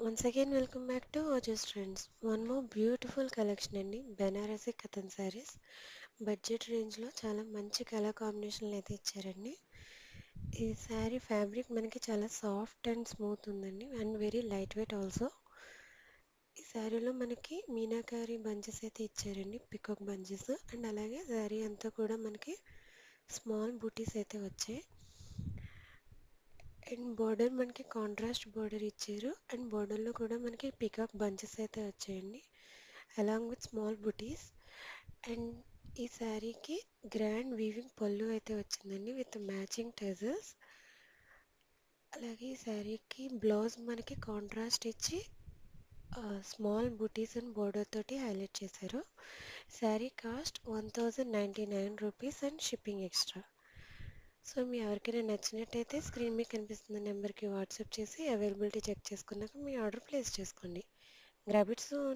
Once again, welcome back to Ojas Trends. One more beautiful collection అండి Banarasi కథన్ saris budget రేంజ్లో చాలా మంచి కలర్ కాంబినేషన్లు అయితే ఇచ్చారండి. ఈ శారీ ఫ్యాబ్రిక్ మనకి చాలా సాఫ్ట్ అండ్ స్మూత్ ఉందండి and very light weight also. ఈ శారీలో మనకి మీనాకారి బంచెస్ అయితే ఇచ్చారండి, పికాక్ బంచెస్, అండ్ అలాగే శారీ అంతా కూడా మనకి స్మాల్ బూటీస్ అయితే వచ్చాయి. అండ్ బార్డర్ మనకి కాంట్రాస్ట్ బార్డర్ ఇచ్చారు అండ్ బార్డర్లో కూడా మనకి పికాక్ బంచెస్ అయితే వచ్చాయండి along with small buttis. And ఈ శారీకి గ్రాండ్ వీవింగ్ పళ్ళు అయితే వచ్చిందండి విత్ మ్యాచింగ్ టెజల్స్. అలాగే ఈ శారీకి బ్లౌజ్ మనకి కాంట్రాస్ట్ ఇచ్చి స్మాల్ బుటీస్ అండ్ బార్డర్ తోటి హైలైట్ చేశారు. Sari cost 1099 rupees and shipping extra. So మీ ఎవరికైనా నచ్చినట్టయితే స్క్రీన్ మీద కనిపిస్తున్న నెంబర్కి వాట్సాప్ చేసి అవైలబిలిటీ చెక్ చేసుకున్నాక మీ ఆర్డర్ ప్లేస్ చేసుకోండి. Grab it soon.